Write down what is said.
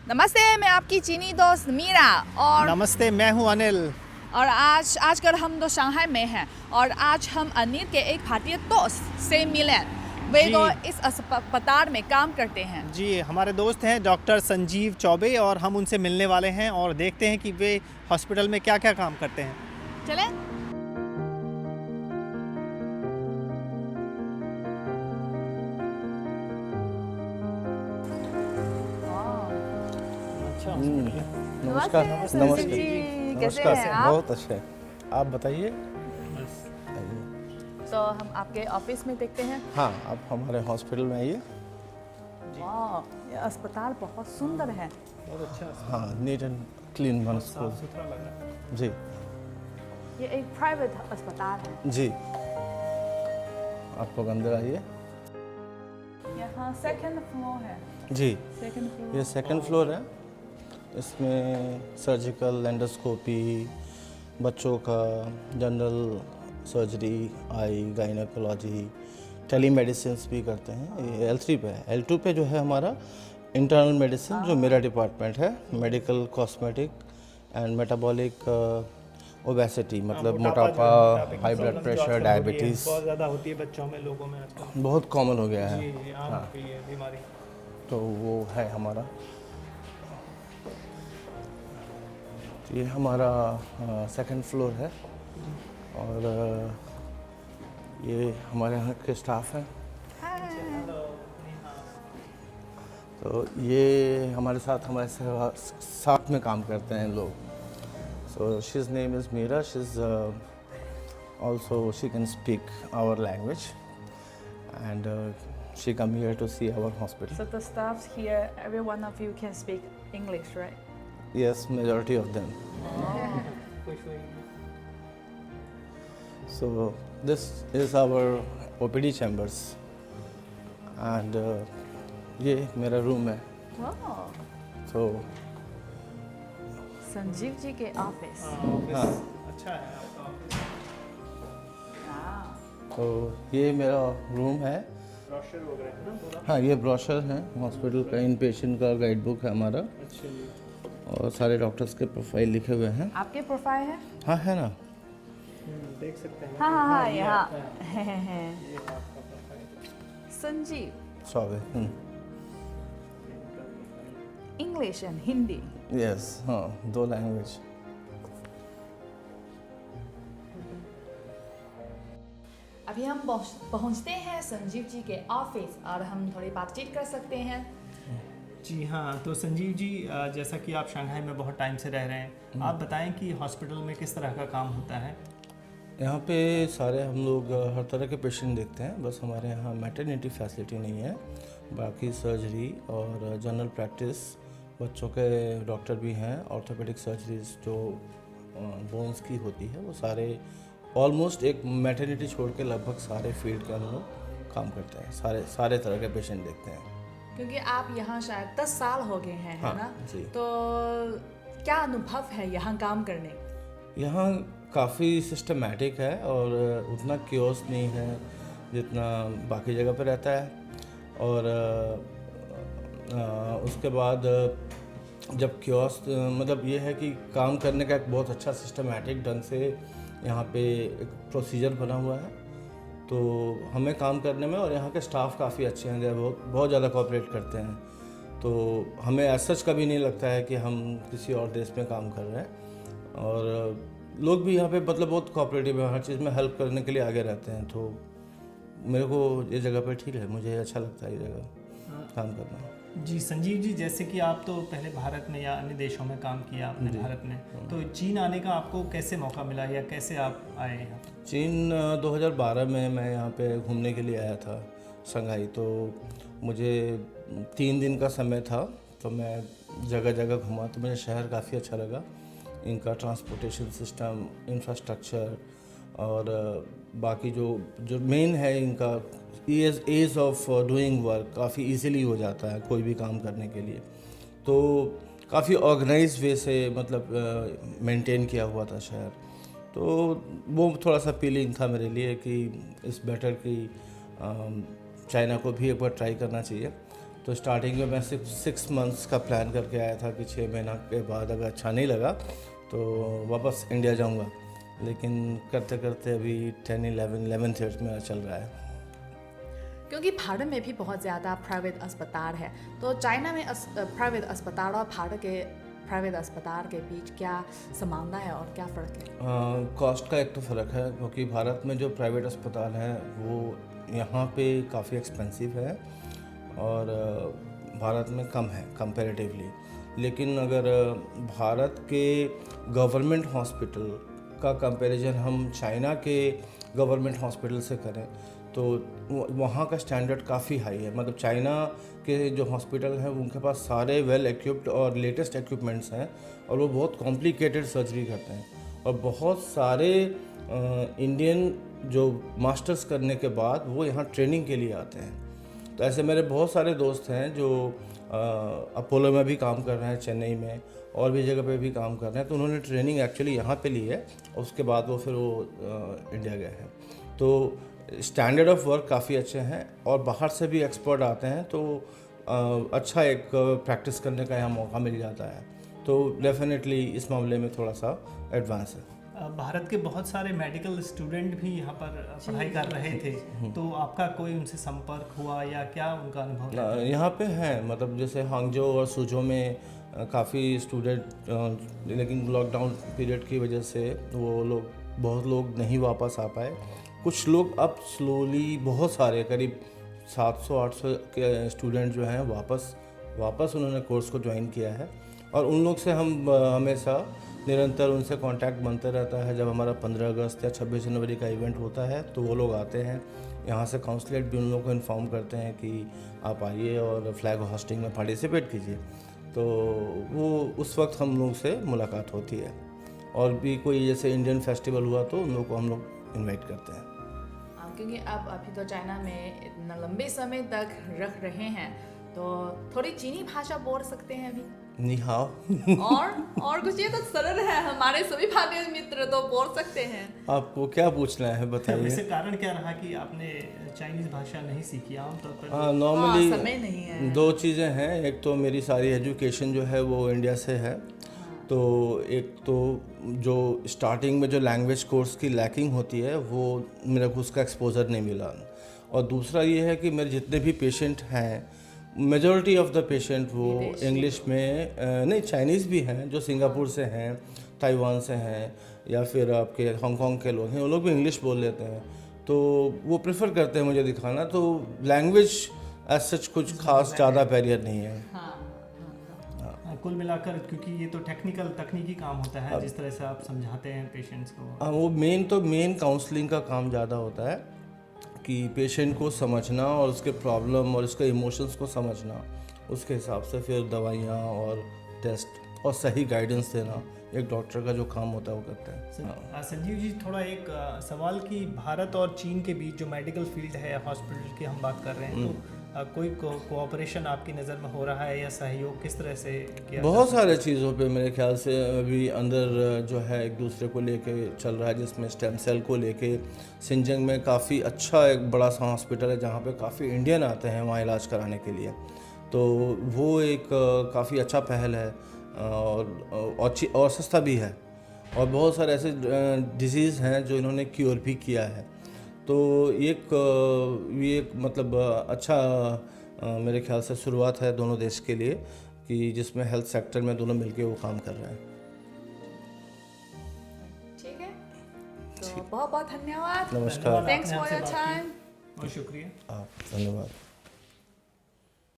नमस्ते, मैं आपकी चीनी दोस्त मीरा और नमस्ते, मैं हूं अनिल। आजकल हम दो शंघाई में हैं और आज हम अनिल के एक भारतीय दोस्त से मिले। वे जी। तो इस अस्पताल में काम करते हैं। जी, हमारे दोस्त हैं डॉक्टर संजीव चौबे और हम उनसे मिलने वाले हैं और देखते हैं कि वे हॉस्पिटल में क्या-क्या काम करते हैं। चले? नमस्कार। नमस्ते, नमस्ते संजीव जी, कैसे नमस्कार। हैं आप? बहुत अच्छे। आप बताइए। तो हम आपके ऑफिस में देखते हैं। हाँ, आप हमारे हॉस्पिटल में आइए। वाह, ये अस्पताल बहुत सुंदर है। बहुत अच्छा हाँ, neat and clean one school. सुथरा लग रहा है। जी ये एक प्राइवेट अस्पताल है। जी, आप लोग अंदर आइए। यहाँ सेकंड फ्लोर है। जी, सेकंड फ्लोर। ये सेकंड फ्लोर है। इसमें सर्जिकल, एंडोस्कोपी, बच्चों का जनरल सर्जरी, आई, गायनेकोलॉजी, टेलीमेडिसिन भी करते हैं। ये L3 पे है। L2 पे जो है हमारा इंटरनल मेडिसिन, जो मेरा डिपार्टमेंट है, medical, cosmetic and metabolic obesity, मतलब मोटापा, हाई ब्लड प्रेशर, डायबिटीज़ बहुत ज़्यादा होती है बच्चों में, लोगों में आजकल। बहुत कॉमन हो गया है। जी, आम हो गई है बीमारी। तो वो है हमारा। ये हमारा सेकंड फ्लोर है और ये हमारे यहाँ के स्टाफ हैं। तो ये हमारे साथ साथ में काम करते हैं लोग। So she's name is Meera. She is also she can speak our language and she come here to see our hospital. So the staffs here, every one of you can speak English, right? Yes, majority of them. So this is our OPD chambers and ये मेरा room है। Wow. तो संजीव जी के office. हाँ, अच्छा है आपका office. तो ये मेरा रूम है। ब्रोशर वगैरह है ना पूरा? हाँ, ये ब्रोशर है हॉस्पिटल का, इन पेशेंट का गाइड बुक है हमारा अच्छा जी। और सारे डॉक्टर्स के प्रोफाइल लिखे हुए हैं। आपके प्रोफाइल है? हाँ, है ना। देख सकते हैं। हाँ, ये यहाँ आपका है। है। ये आपका profile. Sanjeev, sorry. English and Hindi. Yes, हाँ, 2 लैंग्वेज। अभी हम पहुंचते हैं संजीव जी के ऑफिस और हम थोड़ी बातचीत कर सकते हैं। जी हाँ, तो संजीव जी, जैसा कि आप शंघाई में बहुत टाइम से रह रहे हैं, आप बताएं कि हॉस्पिटल में किस तरह का काम होता है? यहाँ पे सारे हम लोग हर तरह के पेशेंट देखते हैं। बस हमारे यहाँ मैटरनिटी फैसिलिटी नहीं है, बाकी सर्जरी और जनरल प्रैक्टिस, बच्चों के डॉक्टर भी हैं। ऑर्थोपेडिक सर्जरीज जो बोन्स की होती है वो सारे ऑलमोस्ट एक मैटरनिटी छोड़ के लगभग सारे फील्ड के हम लोग काम करते हैं। सारे तरह के पेशेंट देखते हैं। क्योंकि आप यहाँ शायद 10 साल हो गए हैं, हाँ, है ना? जी। तो क्या अनुभव है यहाँ काम करने? यहाँ काफ़ी सिस्टमैटिक है और उतना क्योस नहीं है जितना बाकी जगह पे रहता है। और उसके बाद जब क्योस मतलब ये है कि काम करने का एक बहुत अच्छा सिस्टमैटिक ढंग से यहाँ पे एक प्रोसीजर बना हुआ है, तो हमें काम करने में, और यहाँ के स्टाफ काफ़ी अच्छे हैं, बहुत ज़्यादा कोऑपरेट करते हैं। तो हमें ऐसा कभी नहीं लगता है कि हम किसी और देश में काम कर रहे हैं। और लोग भी यहाँ पे मतलब बहुत कोऑपरेटिव है, हर चीज़ में हेल्प करने के लिए आगे रहते हैं। तो मेरे को ये जगह पे ठीक है, मुझे अच्छा लगता है ये जगह काम करना। जी संजीव जी, जैसे कि आप तो पहले भारत में या अन्य देशों में काम किया आपने भारत में, तो चीन आने का आपको कैसे मौका मिला या कैसे आप आए यहाँ? चीन 2012 में मैं यहाँ पे घूमने के लिए आया था शंघाई। तो मुझे 3 दिन का समय था, तो मैं जगह जगह घूमा, तो मुझे शहर काफ़ी अच्छा लगा। इनका ट्रांसपोर्टेशन सिस्टम, इंफ्रास्ट्रक्चर और बाकी जो मेन है इनका ईज़ ऑफ डूइंग वर्क काफ़ी इजीली हो जाता है कोई भी काम करने के लिए। तो काफ़ी ऑर्गेनाइज्ड वे से मतलब मेंटेन किया हुआ था शहर। तो वो थोड़ा सा अपीलिंग था मेरे लिए कि इस बेटर कि चाइना को भी एक बार ट्राई करना चाहिए। तो स्टार्टिंग में मैं सिर्फ 6 मंथ्स का प्लान करके आया था कि 6 महीना के बाद अगर अच्छा नहीं लगा तो वापस इंडिया जाऊंगा, लेकिन करते करते अभी 11th ईयर में चल रहा है। क्योंकि भारत में भी बहुत ज़्यादा प्राइवेट अस्पताल है, तो चाइना में प्राइवेट अस्पताल और भारत के प्राइवेट अस्पताल के बीच क्या समानता है और क्या फ़र्क है? कॉस्ट का एक तो फ़र्क है, क्योंकि भारत में जो प्राइवेट अस्पताल हैं वो यहाँ पे काफ़ी एक्सपेंसिव है और भारत में कम है कंपैरेटिवली। लेकिन अगर भारत के गवर्नमेंट हॉस्पिटल का कंपैरिजन हम चाइना के गवर्नमेंट हॉस्पिटल से करें तो वहाँ का स्टैंडर्ड काफ़ी हाई है। मतलब चाइना के जो हॉस्पिटल हैं उनके पास सारे वेल इक्विप्ड और लेटेस्ट इक्विपमेंट्स हैं और वो बहुत कॉम्प्लिकेटेड सर्जरी करते हैं और बहुत सारे इंडियन जो मास्टर्स करने के बाद वो यहाँ ट्रेनिंग के लिए आते हैं। तो ऐसे मेरे बहुत सारे दोस्त हैं जो अपोलो में भी काम कर रहे हैं, चेन्नई में और भी जगह पे भी काम कर रहे हैं। तो उन्होंने ट्रेनिंग एक्चुअली यहाँ पे ली है और उसके बाद वो फिर इंडिया गए हैं। तो स्टैंडर्ड ऑफ वर्क काफ़ी अच्छे हैं और बाहर से भी एक्सपर्ट आते हैं, तो अच्छा एक प्रैक्टिस करने का यहाँ मौका मिल जाता है। तो डेफिनेटली इस मामले में थोड़ा सा एडवांस है। भारत के बहुत सारे मेडिकल स्टूडेंट भी यहाँ पर पढ़ाई कर रहे थे, तो आपका कोई उनसे संपर्क हुआ या क्या उनका अनुभव रहा? यहाँ पे हैं, मतलब जैसे हांगजो और सुजो में काफ़ी स्टूडेंट, लेकिन लॉकडाउन पीरियड की वजह से वो लोग बहुत लोग नहीं वापस आ पाए। कुछ लोग अब स्लोली, बहुत सारे करीब 700-800 के स्टूडेंट जो हैं वापस उन्होंने कोर्स को ज्वाइन किया है और उन लोग से हम हमेशा निरंतर उनसे कांटेक्ट बनते रहता है। जब हमारा 15 अगस्त या 26 जनवरी का इवेंट होता है तो वो लोग आते हैं, यहाँ से काउंसलेट भी उन लोगों को इन्फॉर्म करते हैं कि आप आइए और फ्लैग होस्टिंग में पार्टिसिपेट कीजिए। तो वो उस वक्त हम लोग से मुलाकात होती है और भी कोई जैसे इंडियन फेस्टिवल हुआ तो उन लोग को हम लोग इन्वाइट करते हैं। क्योंकि आप अभी तो चाइना में इतना लंबे समय तक रह रहे हैं, तो थोड़ी चीनी भाषा बोल सकते हैं अभी? नी हाओ। और कुछ, ये तो सरल है, हमारे सभी भारतीय मित्र तो बोल सकते हैं। आपको क्या पूछना है बताइए। वैसे कारण क्या रहा कि आपने चाइनीज़ भाषा नहीं सीखी? आमतौर पर हाँ, नॉर्मली समय नहीं है। 2 चीज़ें हैं। एक तो मेरी सारी एजुकेशन जो है वो इंडिया से है, तो एक तो जो स्टार्टिंग में जो लैंग्वेज कोर्स की लैकिंग होती है वो मेरे को उसका एक्सपोजर नहीं मिला, और दूसरा ये है कि मेरे जितने भी पेशेंट हैं, मेजॉरिटी ऑफ द पेशेंट वो इंग्लिश में नहीं, चाइनीज़ भी हैं जो सिंगापुर से हैं, ताइवान से हैं या फिर आपके हांगकांग के लोग हैं, वो लोग भी इंग्लिश बोल लेते हैं, तो वो प्रेफर करते हैं मुझे दिखाना। तो लैंग्वेज एज सच कुछ खास ज़्यादा बैरियर नहीं है। कुल मिलाकर, क्योंकि ये तो तकनीकी काम होता है, जिस तरह से आप समझाते हैं पेशेंट्स को। वो मेन काउंसलिंग का काम ज़्यादा होता है कि पेशेंट को समझना और उसके प्रॉब्लम और उसके इमोशंस को समझना, उसके हिसाब से फिर दवाइयाँ और टेस्ट और सही गाइडेंस देना एक डॉक्टर का जो काम होता है वो करता है। संजीव जी, थोड़ा एक सवाल कि भारत और चीन के बीच जो मेडिकल फील्ड है, हॉस्पिटल की हम बात कर रहे हैं, तो कोई कोऑपरेशन आपकी नज़र में हो रहा है या सहयोग किस तरह से किया? बहुत सारे चीज़ों पे मेरे ख्याल से अभी अंदर जो है एक दूसरे को लेके चल रहा है, जिसमें स्टेम सेल को लेके सिंजंग में काफ़ी अच्छा एक बड़ा सा हॉस्पिटल है जहाँ पे काफ़ी इंडियन आते हैं वहाँ इलाज कराने के लिए, तो वो एक काफ़ी अच्छा पहल है और सस्ता भी है, और बहुत सारे ऐसे डिजीज़ हैं जो इन्होंने क्योर भी किया है। तो ये मतलब अच्छा मेरे ख्याल से शुरुआत है दोनों देश के लिए कि जिसमें हेल्थ सेक्टर में दोनों मिलके वो काम कर रहे हैं। ठीक है, तो बहुत बहुत धन्यवाद। नमस्कार। Thanks for your time. बहुत शुक्रिया। धन्यवाद।